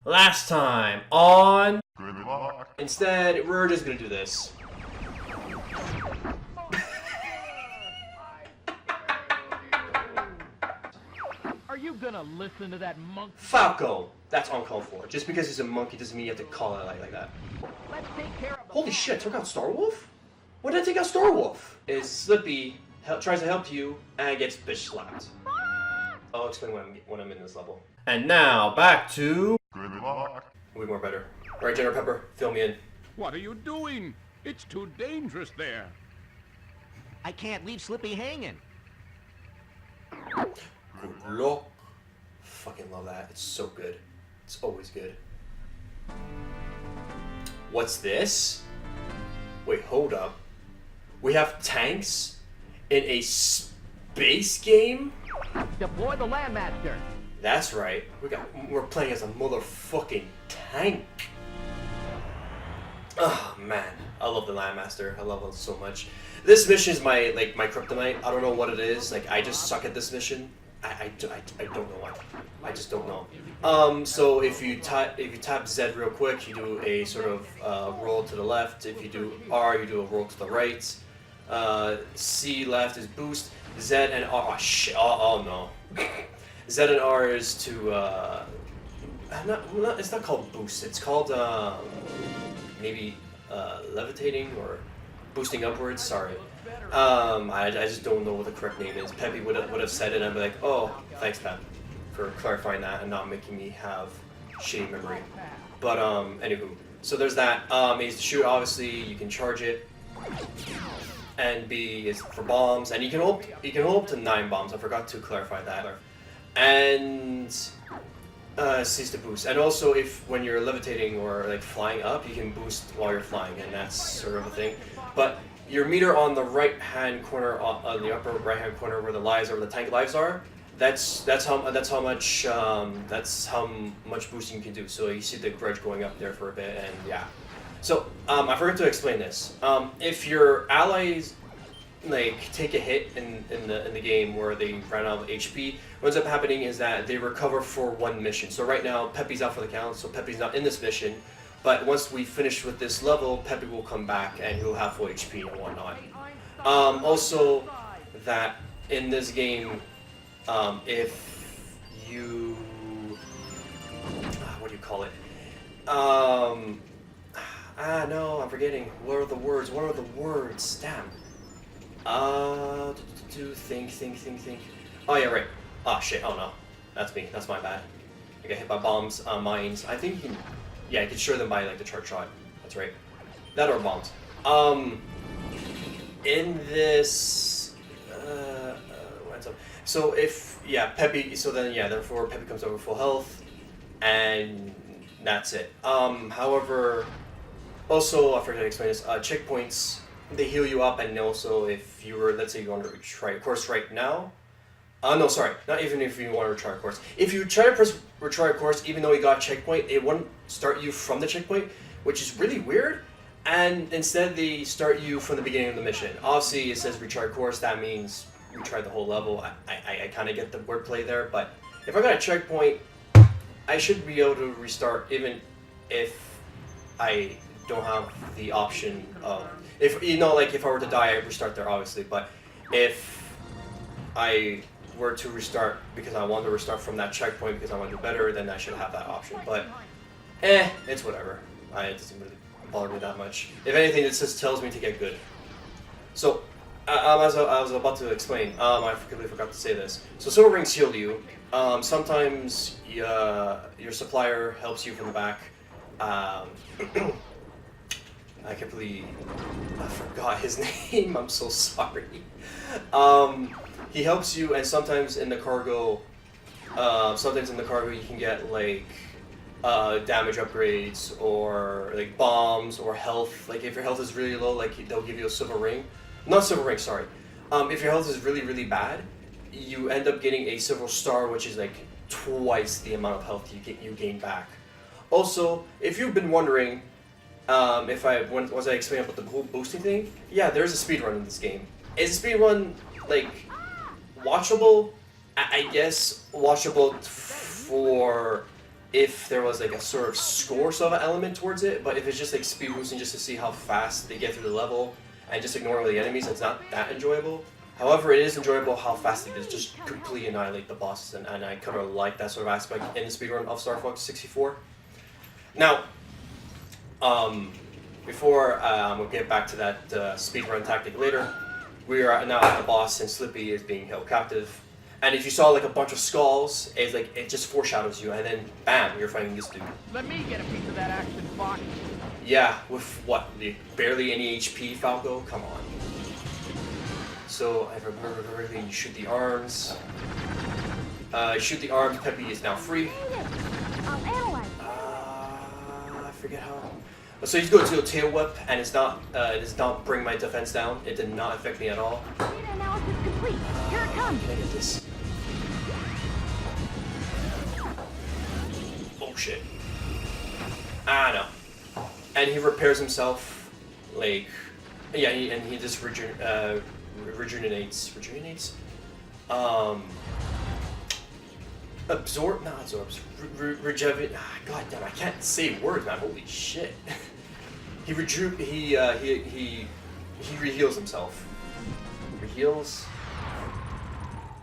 Last time on... Good luck. Instead, we're just gonna do this. Are you gonna listen to that monk? Falco! That's uncalled for. Just because he's a monkey doesn't mean you have to call it like that. Let's take care of Holy shit, took out Starwolf? When did I take out Starwolf? Is Slippy tries to help you and gets bitch slapped. I'll explain when I'm in this level. And now, back to... Good luck. Way more better. Alright, General Pepper, fill me in. What are you doing? It's too dangerous there. I can't leave Slippy hanging. Good luck. Fucking love that. It's so good. It's always good. What's this? Wait, hold up. We have tanks in a space game? Deploy the Landmaster. That's right. We're playing as a motherfucking tank. Oh man, I love the Landmaster. I love it so much. This mission is my kryptonite. I don't know what it is. Like I just suck at this mission. I don't know why. I just don't know. So if you tap Z real quick, you do a sort of roll to the left. If you do R, you do a roll to the right. C left is boost. Z and R. Oh shit! Oh no. Z and R is to it's not called boost. It's called maybe levitating or boosting upwards. Sorry. I just don't know what the correct name is. Peppy would have said it, and I'd be like, oh, thanks, Pep, for clarifying that and not making me have shitty memory. But anywho, so there's that. A is to shoot. Obviously, you can charge it. And B is for bombs, and you can hold up to 9 bombs. I forgot to clarify that. And C is to boost. And also, when you're levitating or like flying up, you can boost while you're flying, and that's sort of a thing. But your meter on the right-hand corner, on the upper right-hand corner where the lives or the tank lives are, that's how much boosting you can do. So you see the grudge going up there for a bit, and yeah. So I forgot to explain this. If your allies like take a hit in the game where they ran out of HP, what ends up happening is that they recover for 1 mission. So right now Peppy's out for the count, so Peppy's not in this mission. But once we finish with this level, Peppy will come back and he'll have full HP and whatnot. Also, that in this game, if you... what do you call it? No, I'm forgetting. What are the words? What are the words? Damn. Think. Oh, yeah, right. Oh, shit. Oh, no. That's me. That's my bad. I get hit by bombs, mines. I think you can... Yeah, you can share them by, like, the charge shot. That's right. That or bombs. In this... what's up? So if... Yeah, Peppy... So then, yeah, therefore, Peppy comes over full health. And that's it. However... Also, I forgot to explain this. Checkpoints, they heal you up, and also if you were, let's say you want to retry a course right now. No, sorry, not even if you want to retry a course. If you try to press retry a course, even though you got a checkpoint, it wouldn't start you from the checkpoint, which is really weird. And instead, they start you from the beginning of the mission. Obviously, it says retry course. That means retry the whole level. I kind of get the wordplay there, but if I got a checkpoint, I should be able to restart, even if I don't have the option of, if you know, like if I were to die, I restart there obviously, but if I were to restart because I want to restart from that checkpoint because I want to do better, then I should have that option. But it's whatever. It doesn't really bother me that much. If anything, it just tells me to get good. So as I was about to explain, I completely forgot to say this. So silver rings heal you. Sometimes your supplier helps you from the back. I forgot his name. I'm so sorry. He helps you, and sometimes in the cargo, you can get like damage upgrades or like bombs or health. Like if your health is really low, like they'll give you a silver ring. Not silver ring, sorry. If your health is really bad, you end up getting a silver star, which is like twice the amount of health you gain back. Also, if you've been wondering. Was I explaining about the whole boosting thing? Yeah, there's a speedrun in this game. Is the speedrun, like, watchable? I guess watchable for if there was like a sort of score sort of element towards it, but if it's just like speed boosting just to see how fast they get through the level and just ignoring all the enemies, it's not that enjoyable. However, it is enjoyable how fast they just completely annihilate the bosses, and I kind of like that sort of aspect in the speedrun of Star Fox 64. Now, before we'll get back to that speedrun tactic later, we are now at the boss and Slippy is being held captive. And if you saw like a bunch of skulls, it's like it just foreshadows you, and then bam, you're fighting this dude. Let me get a piece of that action, Fox. Yeah, with what? Barely any HP, Falco? Come on. So, if I remember correctly, you shoot the arms. Shoot the arms, Peppy is now free. I'll analyze. I forget how. So he's going to a tail whip, and it does not bring my defense down. It did not affect me at all. Data analysis complete. Here it comes. Can I get this? Oh shit. Ah no. And he repairs himself, like, yeah, he just rejuvenates. Absorbs. Rejuvenate. God damn, I can't say words, man. Holy shit. He reheals himself. Reheals.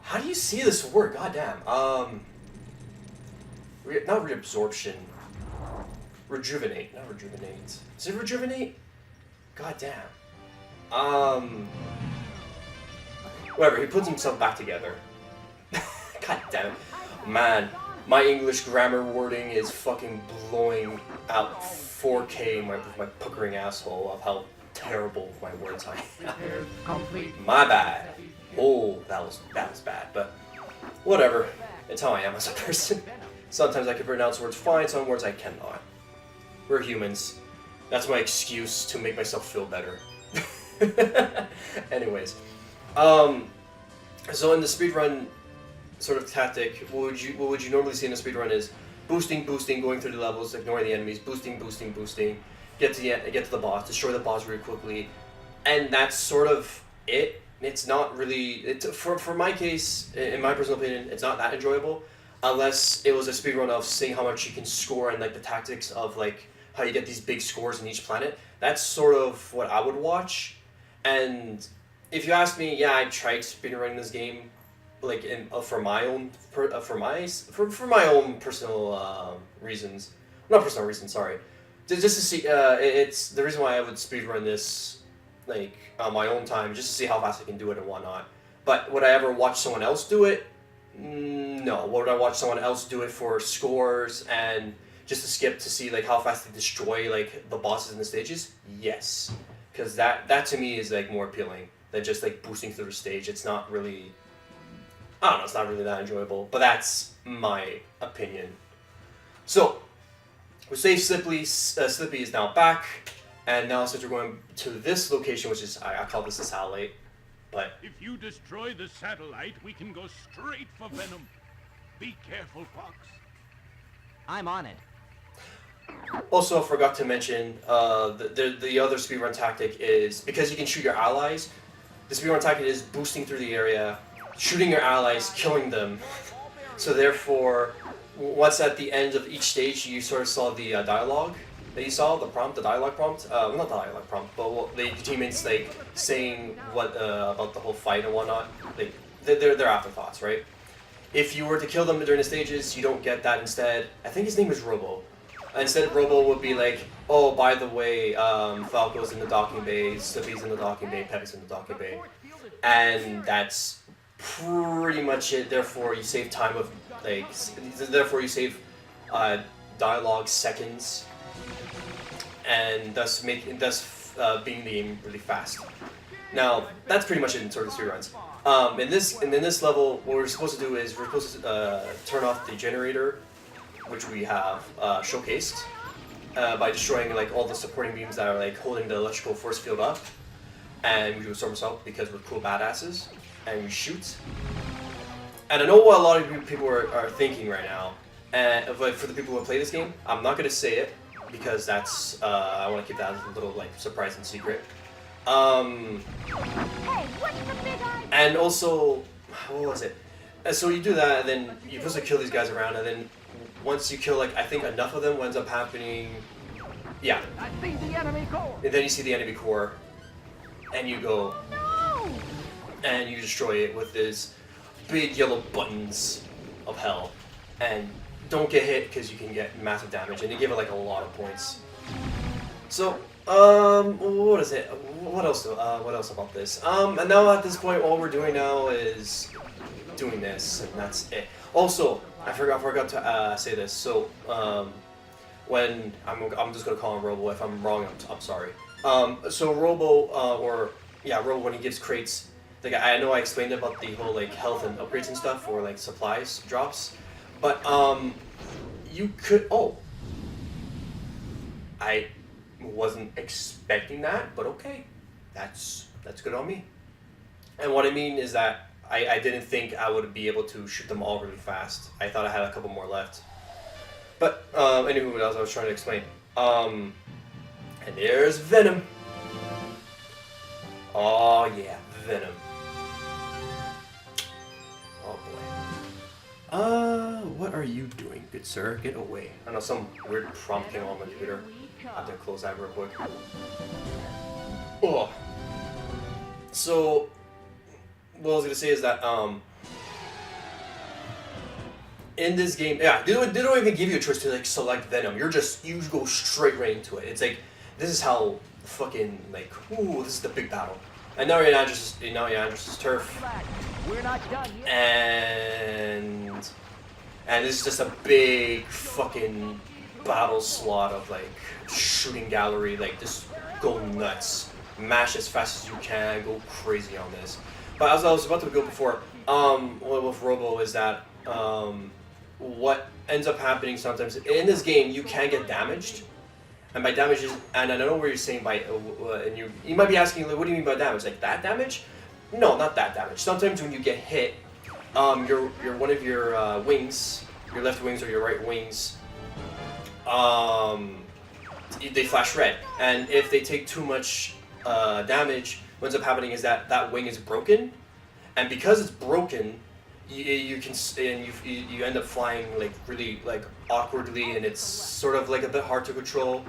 How do you see this word? God damn. Not reabsorption. Rejuvenate. Not rejuvenate. Is it rejuvenate? God damn. Whatever. He puts himself back together. God damn it. Man, my English grammar wording is fucking blowing out 4K with my puckering asshole of how terrible my words are. My bad. Oh, that was bad, but whatever. It's how I am as a person. Sometimes I can pronounce words fine, some words I cannot. We're humans. That's my excuse to make myself feel better. Anyways, so in the speedrun sort of tactic, what would you normally see in a speedrun is boosting, going through the levels, ignoring the enemies, boosting, get to the boss, destroy the boss really quickly, and that's sort of it. It's not really for my case, in my personal opinion, it's not that enjoyable unless it was a speedrun of seeing how much you can score and like the tactics of like how you get these big scores in each planet. That's sort of what I would watch. And if you ask me, yeah, I tried speedrunning this game, like for my own personal reasons, not personal reasons, sorry, just to see. It's the reason why I would speedrun this, like on my own time, just to see how fast I can do it and whatnot. But would I ever watch someone else do it? No. Would I watch someone else do it for scores and just to skip to see like how fast they destroy like the bosses in the stages? Yes, because that to me is like more appealing than just like boosting through the stage. It's not really, I don't know, it's not really that enjoyable, but that's my opinion. So, we save Slippy is now back, and now since we're going to this location, which is, I call this the satellite, but... If you destroy the satellite, we can go straight for Venom. Be careful, Fox. I'm on it. Also, I forgot to mention, the other speedrun tactic is, because you can shoot your allies, the speedrun tactic is boosting through the area, shooting your allies, killing them. So therefore, once at the end of each stage, you sort of saw the dialogue that you saw, the dialogue prompt. Not the dialogue prompt, but the teammates like saying what about the whole fight and whatnot. Like they're afterthoughts, right? If you were to kill them during the stages, you don't get that. Instead, I think his name is Robo. Instead, Robo would be like, oh, by the way, Falco's in the docking bay, Slippy's in the docking bay, Peppy's in the docking bay, and that's pretty much it. Therefore, you save time of like. Therefore, you save dialogue seconds, and thus being the game really fast. Now, that's pretty much it in sort of speedruns. In this level, what we're supposed to do is we're supposed to turn off the generator, which we have showcased by destroying like all the supporting beams that are like holding the electrical force field up, and we do a somersault because we're cool badasses, and we shoot. And I know what a lot of people are thinking right now, but for the people who play this game, I'm not gonna say it because that's I want to keep that as a little like surprise and secret. Hey, what's the big idea? And also, what was it? So you do that, and then you're supposed to kill these guys around, and then once you kill like I think enough of them, what ends up happening, yeah, I see the enemy core. and then you see the enemy core, and you go No! and you destroy it with these big yellow buttons of hell, and don't get hit because you can get massive damage, and you give it like a lot of points. So what is it? What else? What else about this? And now at this point, all we're doing now is doing this, and that's it. Also, I forgot to say this. So, when I'm just gonna call him Robo. If I'm wrong, I'm sorry. So Robo, Robo, when he gives crates, like I know I explained about the whole like health and upgrades and stuff, or like supplies drops, but you could. Oh, I wasn't expecting that, but okay, that's good on me. And what I mean is that I didn't think I would be able to shoot them all really fast. I thought I had a couple more left. But anyway, what else I was trying to explain. And there's Venom. Oh yeah, Venom. Oh boy. What are you doing, good sir? Get away. I know some weird prompt came on my computer. I have to close that real quick. Oh. So, what I was gonna say is that in this game, yeah, they don't even give you a choice to like select Venom. You go straight right into it. It's like this is how fucking like this is the big battle. And now you're in Andrew's turf. We're not done yet. And this is just a big fucking battle slot of like shooting gallery, like just go nuts, mash as fast as you can, go crazy on this. But as I was about to go before, with Robo is that what ends up happening sometimes in this game, you can get damaged, and by damage and I don't know what you're saying by, and you might be asking, like, what do you mean by damage? Like that damage? No, not that damage. Sometimes when you get hit, your one of your wings, your left wings or your right wings, they flash red, and if they take too much damage, what ends up happening is that that wing is broken, and because it's broken, you end up flying like really like awkwardly, and it's sort of like a bit hard to control.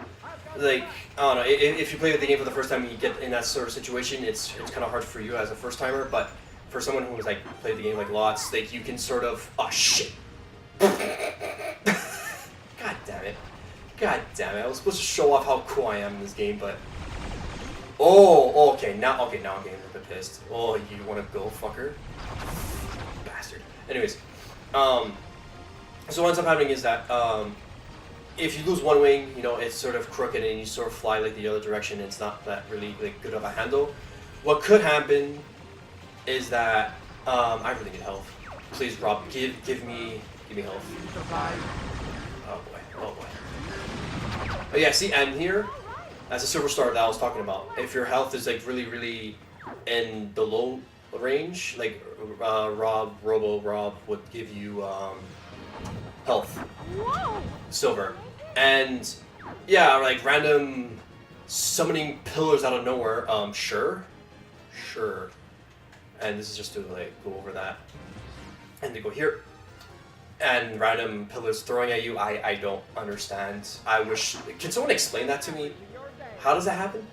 Like I don't know, if you play the game for the first time and you get in that sort of situation, it's kind of hard for you as a first timer, but for someone who's like played the game like lots, like you can sort of shit. God damn it. God damn it. I was supposed to show off how cool I am in this game, but okay, now I'm getting a bit pissed. Oh, you want to go, fucker? Bastard. Anyways, so what ends up happening is that if you lose one wing, it's sort of crooked and you sort of fly like the other direction. It's not that really like good of a handle. What could happen is that I really need health. Please, Rob, give me health. Oh boy. Oh yeah, see, and here, that's a superstar that I was talking about. If your health is like really, really in the low range, like Robo Rob would give you health, Whoa! silver, and yeah, like random summoning pillars out of nowhere. Sure, and this is just to like go over that, and to go here. And random pillars throwing at you, I don't understand. I wish... Can someone explain that to me? How does that happen?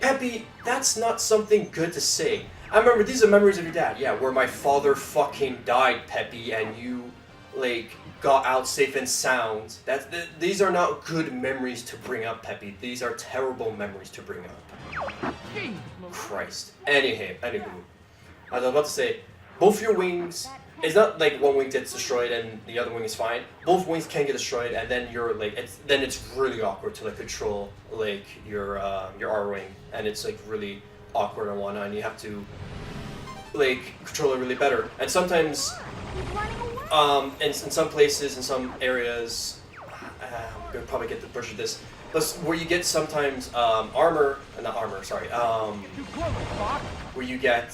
Peppy, that's not something good to say. I remember, these are memories of your dad. Yeah, where my father fucking died, Peppy, and you, like, got out safe and sound. These are not good memories to bring up, Peppy. These are terrible memories to bring up. Christ. Anywho, I was about to say, both your wings... It's not like one wing gets destroyed and the other wing is fine. Both wings can get destroyed, and then you're like, it's really awkward to like control like your R wing, and it's like really awkward and whatnot, and you have to like control it really better. And sometimes, in some places, in some areas, I'm gonna probably get the brush of this. But where you get sometimes where you get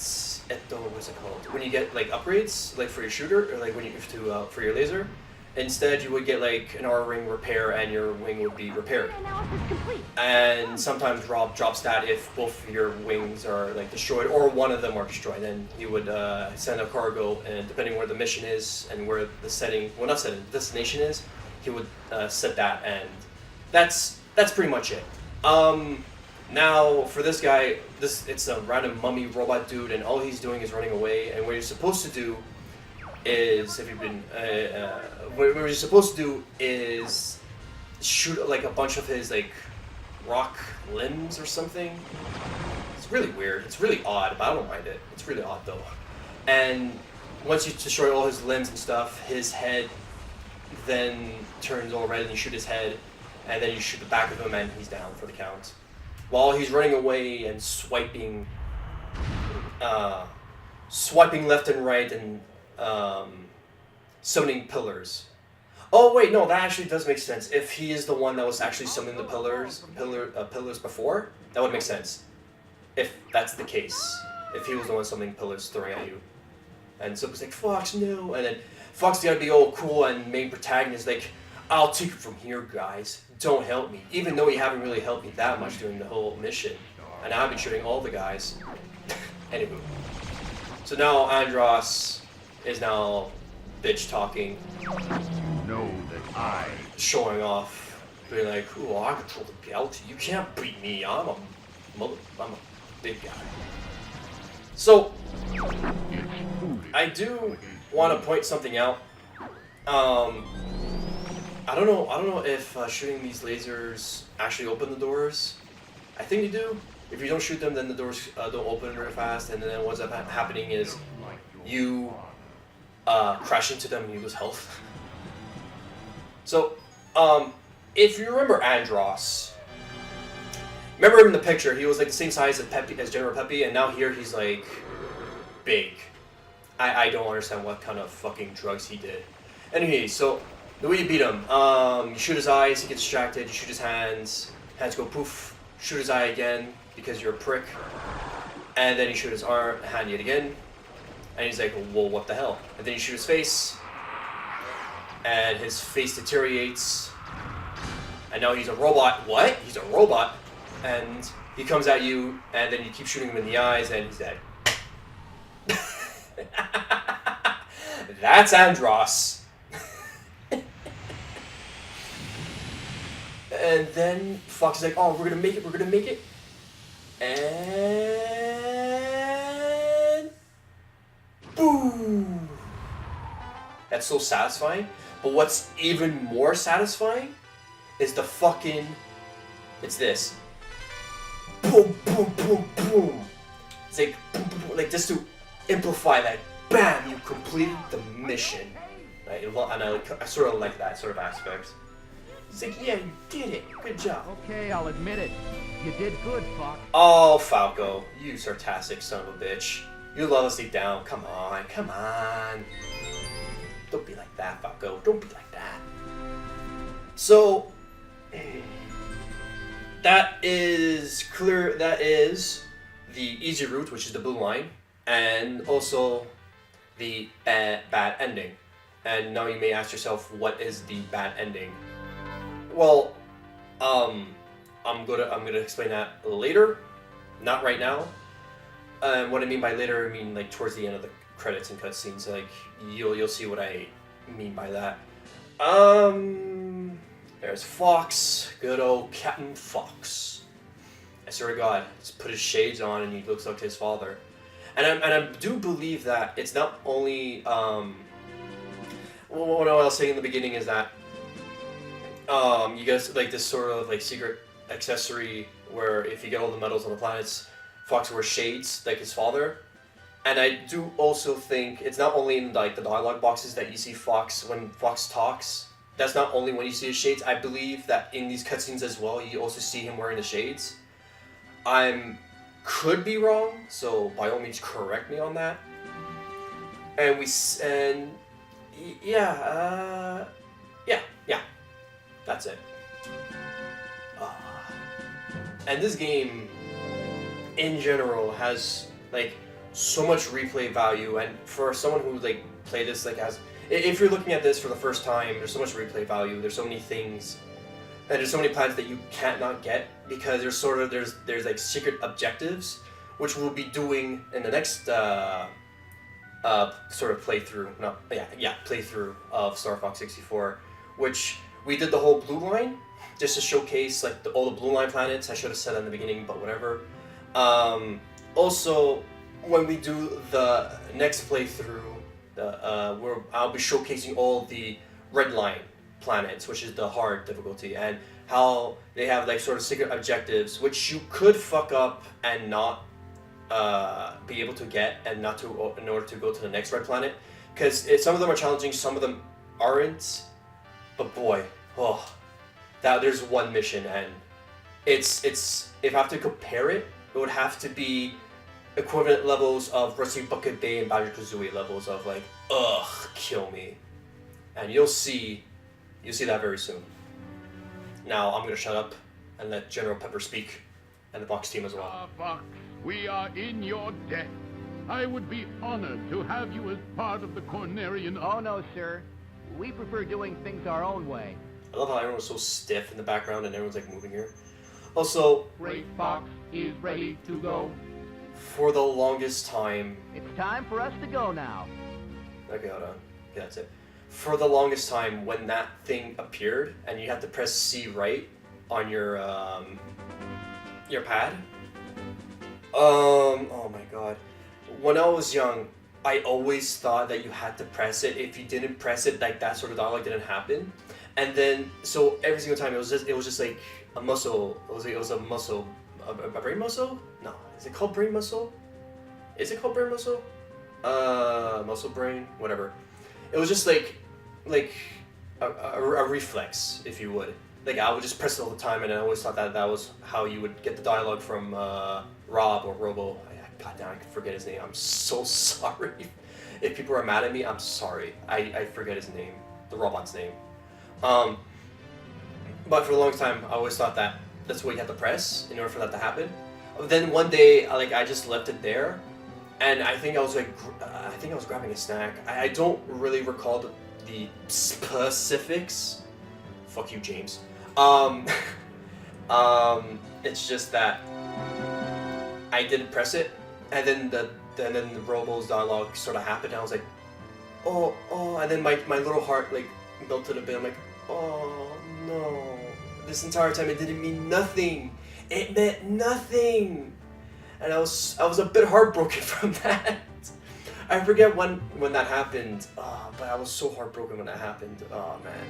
what's it called? When you get like upgrades, like for your shooter, or like when you have to for your laser, instead you would get like an R ring repair, and your wing would be repaired. And sometimes Rob drops that if both your wings are like destroyed or one of them are destroyed. Then he would send a cargo, and depending where the mission is and where the destination is, he would set that, and that's pretty much it. Now for this guy, it's a random mummy robot dude, and all he's doing is running away. And what you're supposed to do is, if you've been, what you're supposed to do is shoot like a bunch of his like rock limbs or something. It's really weird. It's really odd, but I don't mind it. It's really odd though. And once you destroy all his limbs and stuff, his head then turns all red, and you shoot his head, and then you shoot the back of him, and he's down for the count. While he's running away and swiping left and right and summoning pillars. Oh wait, no, that actually does make sense. If he is the one that was actually summoning the pillars before, that would make sense. If that's the case, if he was the one summoning pillars throwing at you, and so it's like Fox, no, and then Fox gotta be all cool and main protagonist like, I'll take it from here, guys. Don't help me, even though you haven't really helped me that much during the whole mission, and I've been shooting all the guys. Anywho, so now Andros is now bitch talking. Know that I Showing off, being like, "Ooh, I control the galaxy. You can't beat me. I'm a big guy." So, I do want to point something out. I don't know if shooting these lasers actually open the doors. I think they do. If you don't shoot them, then the doors don't open very fast, and then what's happening is you crash into them and you lose health. So, if you remember Andros, remember him in the picture, he was like the same size as General Pepe, and now here he's like big. I don't understand what kind of fucking drugs he did. Anyway, so the way you beat him, you shoot his eyes, he gets distracted, you shoot his hands go poof, shoot his eye again because you're a prick, and then you shoot his hand yet again, and he's like, well, what the hell? And then you shoot his face, and his face deteriorates, and now he's a robot. What? He's a robot, and he comes at you, and then you keep shooting him in the eyes, and he's dead. That's Andros. And then Fox is like, oh, we're gonna make it. And boom. That's so satisfying. But what's even more satisfying is the fucking, it's this. Boom, boom, boom, boom. It's like, boom, boom, boom, like just to amplify that. Bam! You completed the mission. Right? And I sort of like that sort of aspect. It's like, yeah, you did it. Good job. Okay, I'll admit it. You did good, Fox. Oh, Falco, you sarcastic son of a bitch. You love us deep down. Come on. Don't be like that, Falco. Don't be like that. So, that is clear. That is the easy route, which is the blue line, and also the bad ending. And now you may ask yourself, what is the bad ending? Well, I'm gonna explain that later, not right now. What I mean by later, I mean like towards the end of the credits and cutscenes. Like you'll see what I mean by that. There's Fox, good old Captain Fox. I swear to God, he's put his shades on and he looks like his father. And I do believe that it's not only what I was saying in the beginning is that you guys like this sort of like secret accessory where if you get all the medals on the planets, Fox wears shades like his father. And I do also think it's not only in like the dialogue boxes that you see Fox when Fox talks. That's not only when you see his shades. I believe that in these cutscenes as well, you also see him wearing the shades. Could be wrong, so by all means correct me on that. Yeah, that's it. And this game, in general, has like so much replay value, and for someone who like played this like as, if you're looking at this for the first time, there's so much replay value. There's so many things. And there's so many planets that you can't not get because there's like secret objectives, which we'll be doing in the next sort of playthrough. Playthrough of Star Fox 64, which we did the whole blue line just to showcase like all the blue line planets. I should have said that in the beginning, but whatever. Also, when we do the next playthrough, where I'll be showcasing all the red line planets, which is the hard difficulty, and how they have like sort of secret objectives, which you could fuck up and not be able to get, and not to in order to go to the next red planet, because some of them are challenging, some of them aren't. But boy, that there's one mission, and it's if I have to compare it, it would have to be equivalent levels of Rusty Bucket Bay and Banjo-Kazooie levels of like, kill me. And you'll see that very soon. Now I'm gonna shut up and let General Pepper speak, and the Fox team as well. Ah, Fox, we are in your debt. I would be honored to have you as part of the Cornerian. Oh, no, sir. We prefer doing things our own way. I love how everyone's so stiff in the background and everyone's like moving here. Also, Great Fox is ready to go. for the longest time... It's time for us to go now. Okay, hold on. Yeah, that's it. For the longest time, when that thing appeared, and you had to press C right on your pad. Oh my god. When I was young, I always thought that you had to press it. If you didn't press it, like that sort of dialogue didn't happen. And then, so every single time it was just like a muscle. It was a muscle, a brain muscle? No, is it called brain muscle? Is it called brain muscle? Muscle brain, whatever. It was just like a reflex, if you would. Like I would just press it all the time, and I always thought that was how you would get the dialogue from Rob or Robo. God damn, I can forget his name. I'm so sorry. If people are mad at me, I'm sorry. I forget his name, the robot's name. But for the longest time, I always thought that that's what you had to press in order for that to happen. Then one day, I just left it there, and I think I was grabbing a snack. I don't really recall the specifics. Fuck you, James. It's just that I didn't press it, and then the Robo's dialogue sort of happened. And I was like, oh, and then my little heart like melted a bit. I'm like, oh no! This entire time it didn't mean nothing. It meant nothing, and I was a bit heartbroken from that. I forget when that happened, but I was so heartbroken when that happened. Oh man,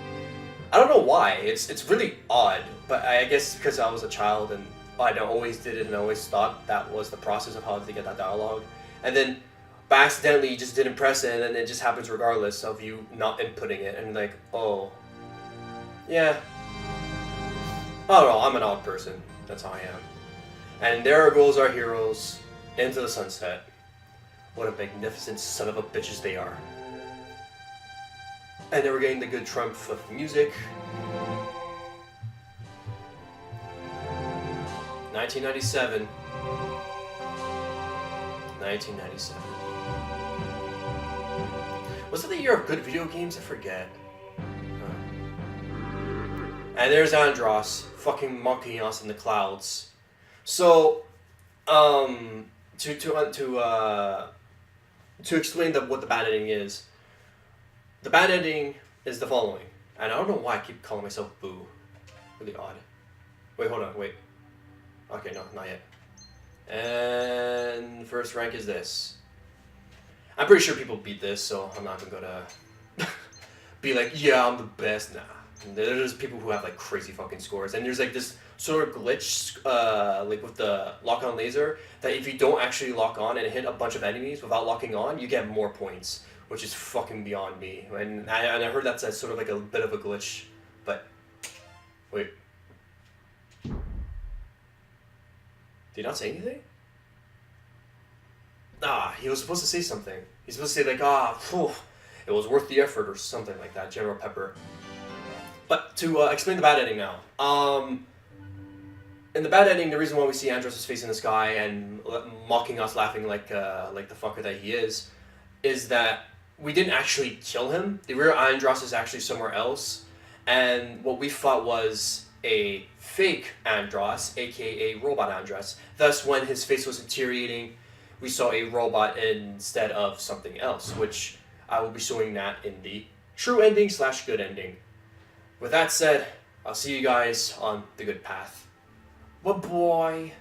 I don't know why. It's really odd, but I guess because I was a child and I always did it and I always thought that was the process of how to get that dialogue, and then by accidentally you just didn't press it, and then it just happens regardless of you not inputting it, and like, oh, yeah. I don't know. I'm an odd person. That's how I am. And there goes our heroes into the sunset. What a magnificent son of a bitches they are. And then we're getting the good trump of music. 1997. 1997. Was it the year of good video games? I forget. And there's Andros fucking mocking us in the clouds. So, to explain what the bad ending is, the bad ending is the following, and I don't know why I keep calling myself Boo. Really odd. Wait, hold on, wait. Okay, no, not yet. And first rank is this. I'm pretty sure people beat this, so I'm not even gonna be like, yeah, I'm the best. Nah. There's people who have like crazy fucking scores, and there's like this sort of glitch, like with the lock-on laser, that if you don't actually lock on and hit a bunch of enemies without locking on, you get more points, which is fucking beyond me. And I heard that's a sort of like a bit of a glitch, but wait, did he not say anything? He was supposed to say something. He's supposed to say like, it was worth the effort or something like that, General Pepper. But to explain the bad ending now. In the bad ending, the reason why we see Andros' face in the sky and mocking us, laughing like the fucker that he is that we didn't actually kill him. The real Andros is actually somewhere else, and what we thought was a fake Andros, aka Robot Andros. Thus, when his face was deteriorating, we saw a robot instead of something else, which I will be showing that in the true ending / good ending. with that said, I'll see you guys on the good path. Bye-bye.